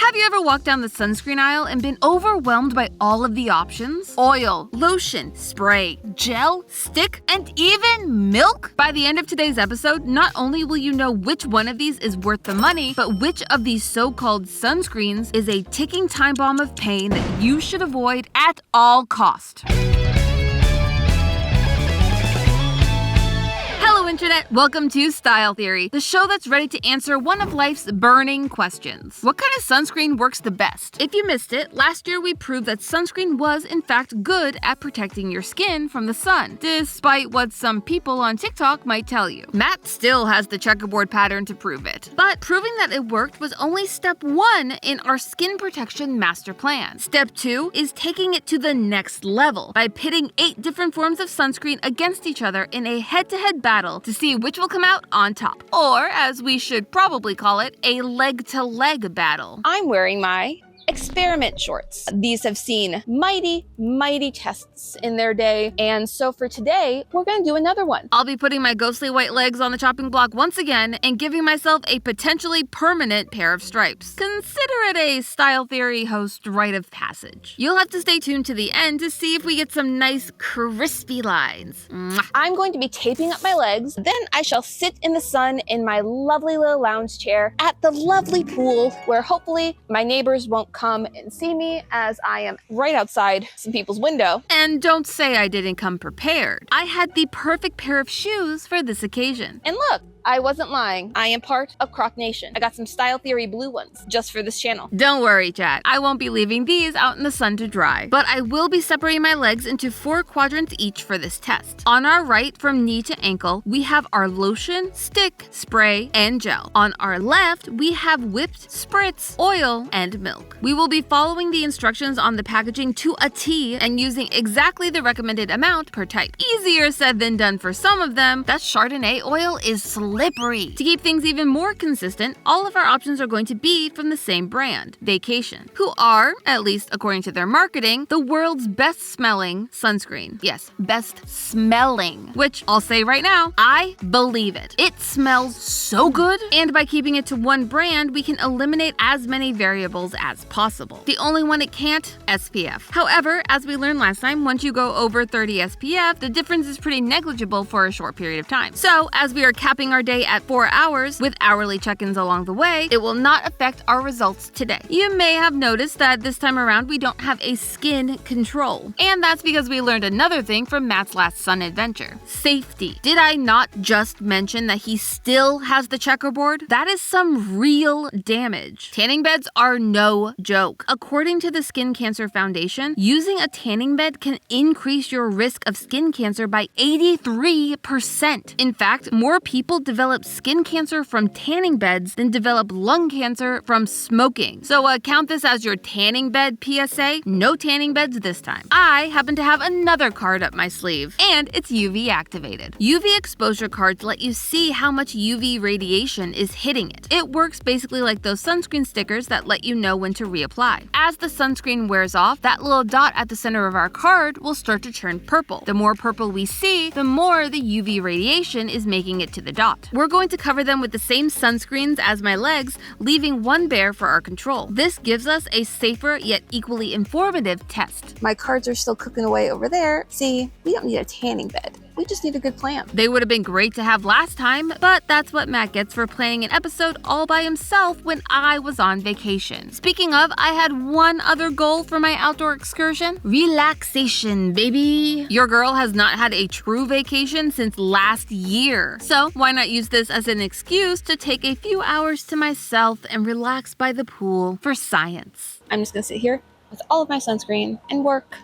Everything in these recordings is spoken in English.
Have you ever walked down the sunscreen aisle and been overwhelmed by all of the options? Oil, lotion, spray, gel, stick, and even milk? By the end of today's episode, not only will you know which one of these is worth the money, but which of these so-called sunscreens is a ticking time bomb of pain that you should avoid at all cost. Hello Internet, welcome to Style Theory, the show that's ready to answer one of life's burning questions. What kind of sunscreen works the best? If you missed it, last year we proved that sunscreen was in fact good at protecting your skin from the sun, despite what some people on TikTok might tell you. Matt still has the checkerboard pattern to prove it. But proving that it worked was only step 1 in our skin protection master plan. Step 2 is taking it to the next level by pitting 8 different forms of sunscreen against each other in a head-to-head battle to see which will come out on top. Or, as we should probably call it, a leg-to-leg battle. I'm wearing my experiment shorts. These have seen mighty tests in their day, and so for today, we're gonna do another one. I'll be putting my ghostly white legs on the chopping block once again and giving myself a potentially permanent pair of stripes. Consider it a Style Theory host rite of passage. You'll have to stay tuned to the end to see if we get some nice crispy lines. Mwah. I'm going to be taping up my legs, then I shall sit in the sun in my lovely little lounge chair at the lovely pool where hopefully my neighbors won't come and see me as I am right outside some people's window. And don't say I didn't come prepared. I had the perfect pair of shoes for this occasion. And look, I wasn't lying. I am part of Croc Nation. I got some Style Theory blue ones just for this channel. Don't worry, chat. I won't be leaving these out in the sun to dry. But I will be separating my legs into 4 quadrants each for this test. On our right, from knee to ankle, we have our lotion, stick, spray, and gel. On our left, we have whipped, spritz, oil, and milk. We will be following the instructions on the packaging to a T and using exactly the recommended amount per type. Easier said than done for some of them. That Chardonnay oil is slippery. To keep things even more consistent, all of our options are going to be from the same brand, Vacation, who are, at least according to their marketing, the world's best smelling sunscreen. Yes, best smelling, which I'll say right now, I believe it. It smells so good, and by keeping it to one brand, we can eliminate as many variables as possible. The only one it can't, SPF. However, as we learned last time, once you go over 30 SPF, the difference is pretty negligible for a short period of time. So, as we are capping our day at 4 hours, with hourly check-ins along the way, it will not affect our results today. You may have noticed that this time around we don't have a skin control. And that's because we learned another thing from Matt's last sun adventure. Safety. Did I not just mention that he still has the checkerboard? That is some real damage. Tanning beds are no joke. According to the Skin Cancer Foundation, using a tanning bed can increase your risk of skin cancer by 83%. In fact, more people develop skin cancer from tanning beds than develop lung cancer from smoking. So count this as your tanning bed PSA. No tanning beds this time. I happen to have another card up my sleeve, and it's UV activated. UV exposure cards let you see how much UV radiation is hitting it. It works basically like those sunscreen stickers that let you know when to reapply. As the sunscreen wears off, that little dot at the center of our card will start to turn purple. The more purple we see, the more the UV radiation is making it to the dot. We're going to cover them with the same sunscreens as my legs, leaving one bare for our control. This gives us a safer yet equally informative test. My cards are still cooking away over there. See, we don't need a tanning bed. We just need a good plan. They would have been great to have last time, but that's what Matt gets for playing an episode all by himself when I was on vacation. Speaking of, I had one other goal for my outdoor excursion. Relaxation, baby. Your girl has not had a true vacation since last year. So why not use this as an excuse to take a few hours to myself and relax by the pool for science. I'm just gonna sit here with all of my sunscreen and work.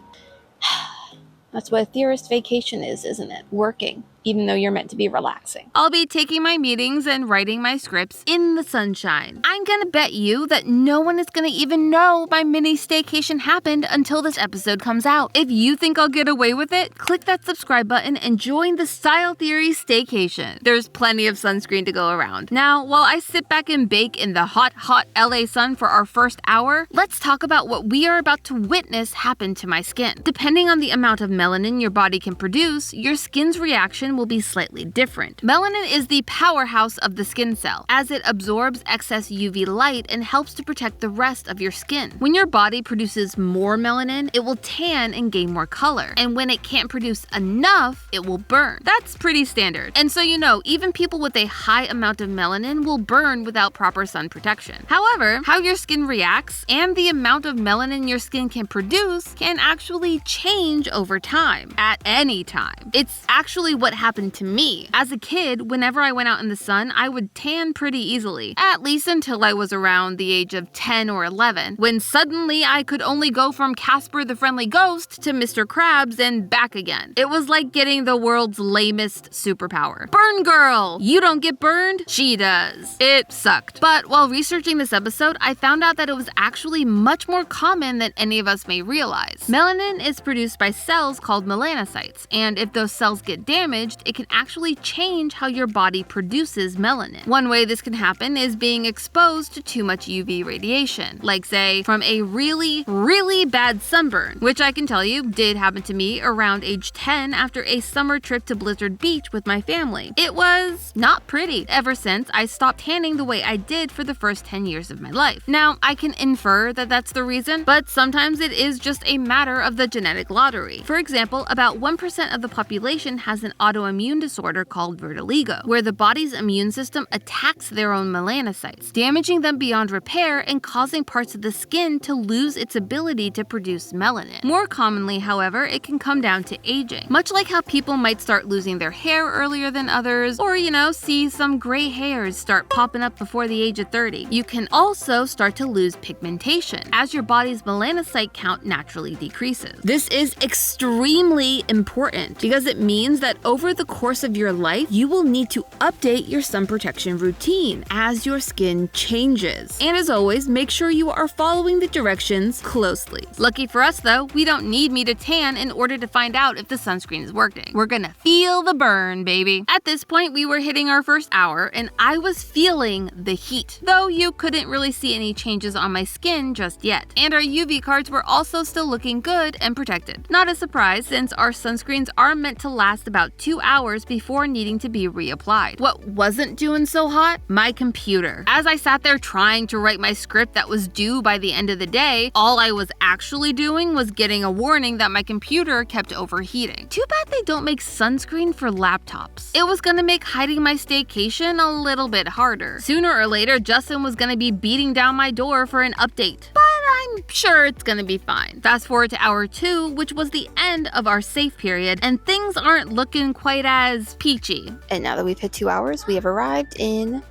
That's what a theorist vacation is, isn't it? Working. even though you're meant to be relaxing. I'll be taking my meetings and writing my scripts in the sunshine. I'm gonna bet you that no one is gonna even know my mini staycation happened until this episode comes out. If you think I'll get away with it, click that subscribe button and join the Style Theory staycation. There's plenty of sunscreen to go around. Now, while I sit back and bake in the hot LA sun for our first hour, let's talk about what we are about to witness happen to my skin. Depending on the amount of melanin your body can produce, your skin's reaction will be slightly different. Melanin is the powerhouse of the skin cell, as it absorbs excess UV light and helps to protect the rest of your skin. When your body produces more melanin, it will tan and gain more color, and when it can't produce enough, it will burn. That's pretty standard. And so even people with a high amount of melanin will burn without proper sun protection. However, how your skin reacts and the amount of melanin your skin can produce can actually change over time, at any time. It's actually what happened to me. As a kid, whenever I went out in the sun, I would tan pretty easily, at least until I was around the age of 10 or 11, when suddenly I could only go from Casper the Friendly Ghost to Mr. Krabs and back again. It was like getting the world's lamest superpower. Burn girl! You don't get burned, she does. It sucked. But while researching this episode, I found out that it was actually much more common than any of us may realize. Melanin is produced by cells called melanocytes, and if those cells get damaged, it can actually change how your body produces melanin. One way this can happen is being exposed to too much UV radiation, like say from a really, really bad sunburn, which I can tell you did happen to me around age 10 after a summer trip to Blizzard Beach with my family. It was not pretty. Ever since, I stopped tanning the way I did for the first 10 years of my life. Now, I can infer that that's the reason, but sometimes it is just a matter of the genetic lottery. For example, about 1% of the population has an autoimmune disorder called vitiligo, where the body's immune system attacks their own melanocytes, damaging them beyond repair and causing parts of the skin to lose its ability to produce melanin. More commonly, however, it can come down to aging. Much like how people might start losing their hair earlier than others, or see some gray hairs start popping up before the age of 30. You can also start to lose pigmentation as your body's melanocyte count naturally decreases. This is extremely important because it means that over the course of your life, you will need to update your sun protection routine as your skin changes. And as always, make sure you are following the directions closely. Lucky for us though, we don't need me to tan in order to find out if the sunscreen is working. We're gonna feel the burn, baby. At this point, we were hitting our first hour and I was feeling the heat, though you couldn't really see any changes on my skin just yet. And our UV cards were also still looking good and protected. Not a surprise, since our sunscreens are meant to last about 2 hours before needing to be reapplied. What wasn't doing so hot? My computer. As I sat there trying to write my script that was due by the end of the day, all I was actually doing was getting a warning that my computer kept overheating. Too bad they don't make sunscreen for laptops. It was gonna make hiding my staycation a little bit harder. Sooner or later, Justin was gonna be beating down my door for an update, but I'm sure it's gonna be fine. Fast forward to hour 2, which was the end of our safe period, and things aren't looking quite as peachy. And now that we've hit 2 hours, we have arrived in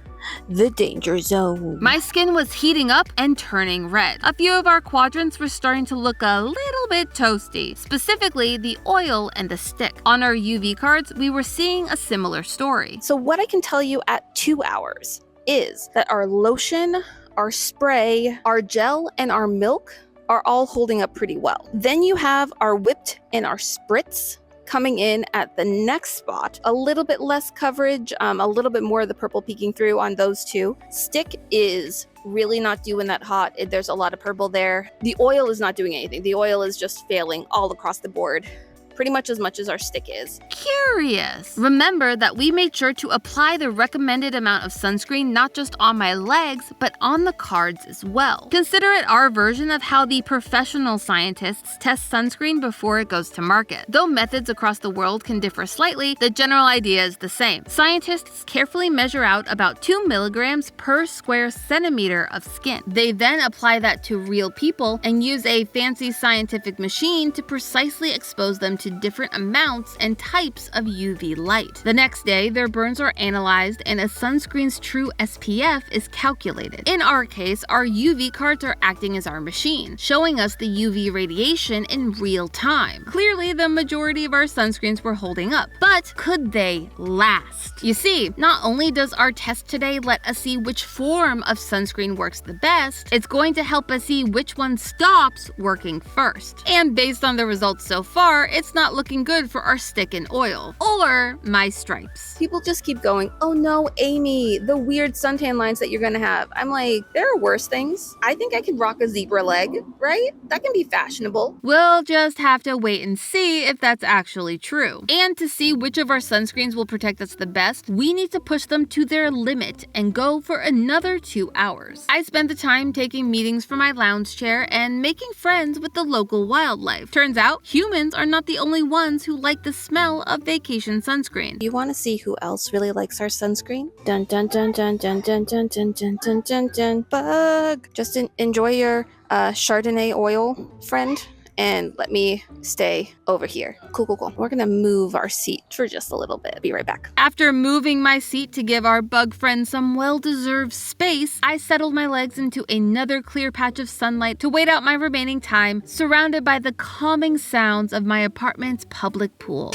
the danger zone. My skin was heating up and turning red. A few of our quadrants were starting to look a little bit toasty, specifically the oil and the stick. On our UV cards, we were seeing a similar story. So what I can tell you at 2 hours is that our lotion, our spray, our gel, and our milk are all holding up pretty well. Then you have our whipped and our spritz coming in at the next spot. A little bit less coverage, a little bit more of the purple peeking through on those two. Stick is really not doing that hot. There's a lot of purple there. The oil is not doing anything. The oil is just failing all across the board, pretty much as our stick is. Curious. Remember that we made sure to apply the recommended amount of sunscreen not just on my legs, but on the cards as well. Consider it our version of how the professional scientists test sunscreen before it goes to market. Though methods across the world can differ slightly, the general idea is the same. Scientists carefully measure out about 2 milligrams per square centimeter of skin. They then apply that to real people and use a fancy scientific machine to precisely expose them to different amounts and types of UV light. The next day, their burns are analyzed and a sunscreen's true SPF is calculated. In our case, our UV cards are acting as our machine, showing us the UV radiation in real time. Clearly, the majority of our sunscreens were holding up, but could they last? You see, not only does our test today let us see which form of sunscreen works the best, it's going to help us see which one stops working first. And based on the results so far, it's not looking good for our stick and oil, or my stripes. People just keep going, oh no, Amy, the weird suntan lines that you're gonna have. I'm like, there are worse things. I think I can rock a zebra leg, right? That can be fashionable. We'll just have to wait and see if that's actually true. And to see which of our sunscreens will protect us the best, we need to push them to their limit and go for another 2 hours. I spent the time taking meetings from my lounge chair and making friends with the local wildlife. Turns out, humans are not the only ones who like the smell of vacation sunscreen. You want to see who else really likes our sunscreen? Dun dun dun dun dun dun dun dun dun dun dun dun. Bug! Just enjoy your Chardonnay oil, friend, and let me stay over here. Cool, cool, cool. We're gonna move our seat for just a little bit. Be right back. After moving my seat to give our bug friend some well-deserved space, I settled my legs into another clear patch of sunlight to wait out my remaining time, surrounded by the calming sounds of my apartment's public pool.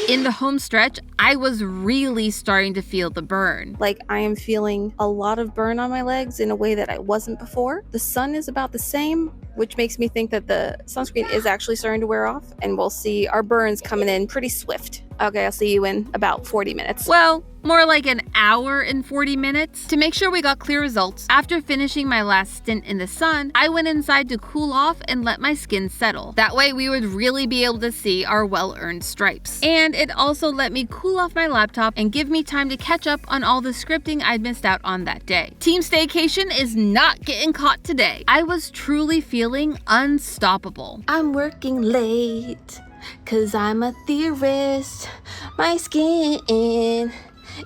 In the home stretch, I was really starting to feel the burn. Like, I am feeling a lot of burn on my legs in a way that I wasn't before. The sun is about the same, which makes me think that the sunscreen is actually starting to wear off, and we'll see our burns coming in pretty swift. Okay, I'll see you in about 40 minutes. Well, more like an hour and 40 minutes. To make sure we got clear results, after finishing my last stint in the sun, I went inside to cool off and let my skin settle. That way we would really be able to see our well-earned stripes. And it also let me cool off my laptop and give me time to catch up on all the scripting I'd missed out on that day. Team Staycation is not getting caught today. I was truly feeling unstoppable. I'm working late, 'cause I'm a theorist. My skin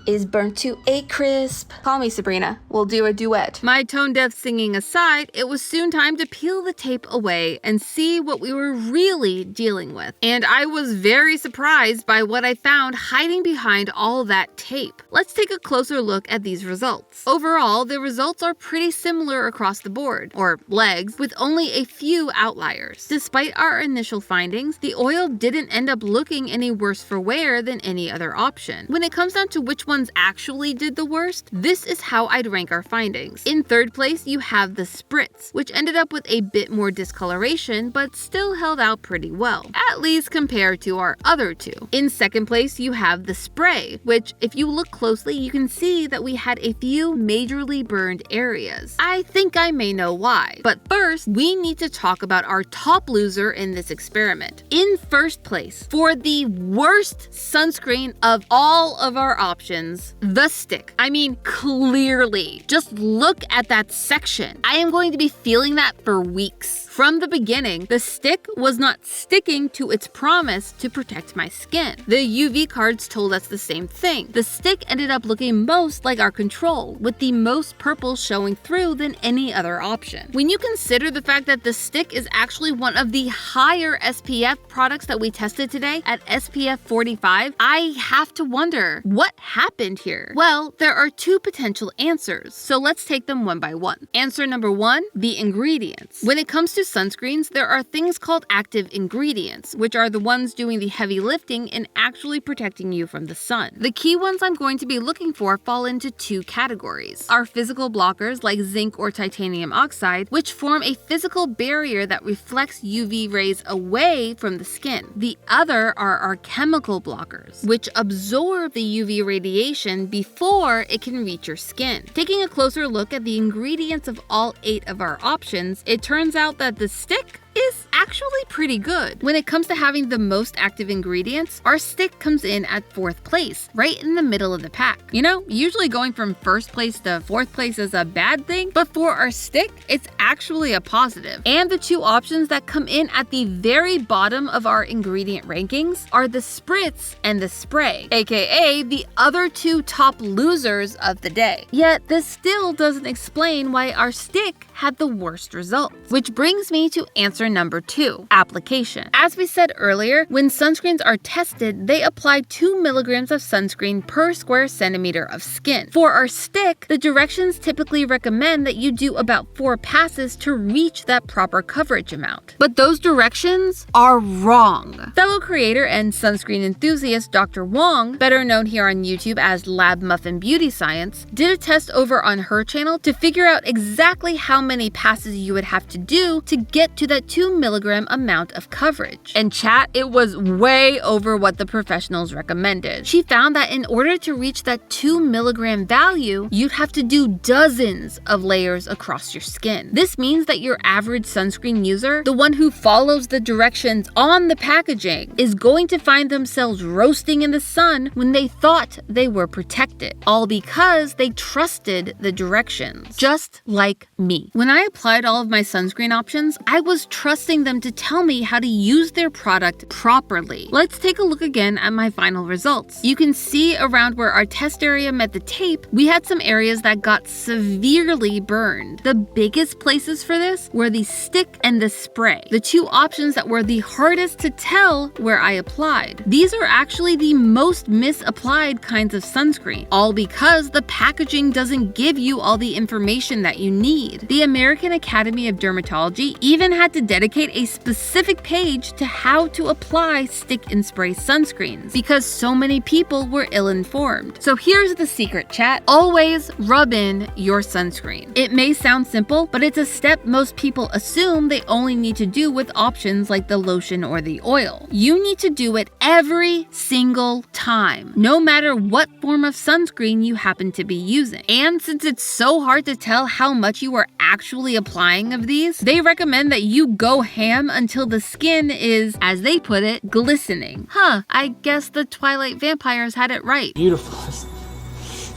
is burnt to a crisp. Call me Sabrina. We'll do a duet. My tone-deaf singing aside, it was soon time to peel the tape away and see what we were really dealing with. And I was very surprised by what I found hiding behind all that tape. Let's take a closer look at these results. Overall, the results are pretty similar across the board, or legs, with only a few outliers. Despite our initial findings, the oil didn't end up looking any worse for wear than any other option. When it comes down to which ones actually did the worst, this is how I'd rank our findings. In third place, you have the spritz, which ended up with a bit more discoloration, but still held out pretty well, at least compared to our other two. In second place, you have the spray, which, if you look closely, you can see that we had a few majorly burned areas. I think I may know why, but first, we need to talk about our top loser in this experiment. In first place, for the worst sunscreen of all of our options, the stick. I mean, clearly. Just look at that section. I am going to be feeling that for weeks. From the beginning, the stick was not sticking to its promise to protect my skin. The UV cards told us the same thing. The stick ended up looking most like our control, with the most purple showing through than any other option. When you consider the fact that the stick is actually one of the higher SPF products that we tested today at SPF 45, I have to wonder, what happened here? Well, there are two potential answers, so let's take them one by one. Answer number one, the ingredients. When it comes to sunscreens, there are things called active ingredients, which are the ones doing the heavy lifting and actually protecting you from the sun. The key ones I'm going to be looking for fall into two categories. Our physical blockers like zinc or titanium oxide, which form a physical barrier that reflects UV rays away from the skin. The other are our chemical blockers, which absorb the UV radiation before it can reach your skin. Taking a closer look at the ingredients of all 8 of our options, it turns out that the stick is actually pretty good. When it comes to having the most active ingredients, our stick comes in at 4th place, right in the middle of the pack. You know, usually going from 1st place to 4th place is a bad thing, but for our stick, it's actually a positive. And the two options that come in at the very bottom of our ingredient rankings are the spritz and the spray, aka the other two top losers of the day. Yet this still doesn't explain why our stick had the worst results. Which brings me to answer number 2, application. As we said earlier, when sunscreens are tested, they apply 2 milligrams of sunscreen per square centimeter of skin. For our stick, the directions typically recommend that you do about 4 passes to reach that proper coverage amount. But those directions are wrong. Fellow creator and sunscreen enthusiast Dr. Wong, better known here on YouTube as Lab Muffin Beauty Science, did a test over on her channel to figure out exactly how many passes you would have to do to get to that 2 milligrams milligram amount of coverage. And chat, it was way over what the professionals recommended. She found that in order to reach that 2 milligram value, you'd have to do dozens of layers across your skin. This means that your average sunscreen user, the one who follows the directions on the packaging, is going to find themselves roasting in the sun when they thought they were protected, all because they trusted the directions, just like me. When I applied all of my sunscreen options, I was trusting them to tell me how to use their product properly. Let's take a look again at my final results. You can see around where our test area met the tape, we had some areas that got severely burned. The biggest places for this were the stick and the spray, the two options that were the hardest to tell where I applied. These are actually the most misapplied kinds of sunscreen, all because the packaging doesn't give you all the information that you need. The American Academy of Dermatology even had to dedicate a specific page to how to apply stick and spray sunscreens because so many people were ill-informed. So here's the secret, chat. Always rub in your sunscreen. It may sound simple, but it's a step most people assume they only need to do with options like the lotion or the oil. You need to do it every single time, no matter what form of sunscreen you happen to be using. And since it's so hard to tell how much you are actually applying of these, they recommend that you go ham until the skin is, as they put it, glistening. I guess the Twilight vampires had it right. Beautiful.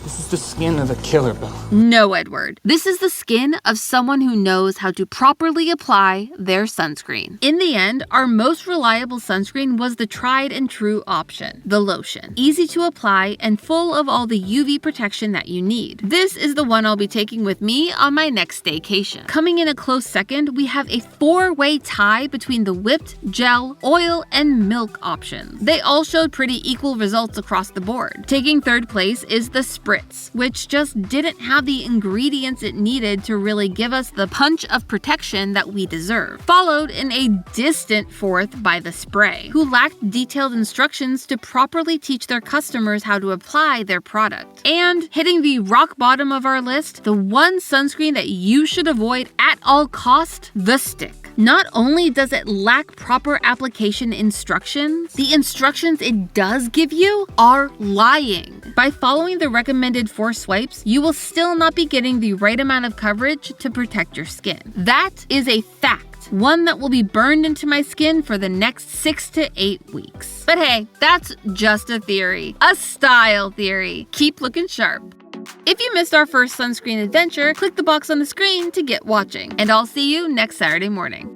This is the skin of a killer, Bill. No, Edward. This is the skin of someone who knows how to properly apply their sunscreen. In the end, our most reliable sunscreen was the tried and true option, the lotion. Easy to apply and full of all the UV protection that you need. This is the one I'll be taking with me on my next staycation. Coming in a close second, we have a 4-way tie between the whipped, gel, oil, and milk options. They all showed pretty equal results across the board. Taking third place is the spritz, which just didn't have the ingredients it needed to really give us the punch of protection that we deserve. Followed in a distant fourth by the spray, who lacked detailed instructions to properly teach their customers how to apply their product. And hitting the rock bottom of our list, the one sunscreen that you should avoid at all costs, the stick. Not only does it lack proper application instructions, the instructions it does give you are lying. By following the recommended 4 swipes, you will still not be getting the right amount of coverage to protect your skin. That is a fact, one that will be burned into my skin for the next 6 to 8 weeks. But hey, that's just a theory, a style theory. Keep looking sharp. If you missed our first sunscreen adventure, click the box on the screen to get watching, and I'll see you next Saturday morning.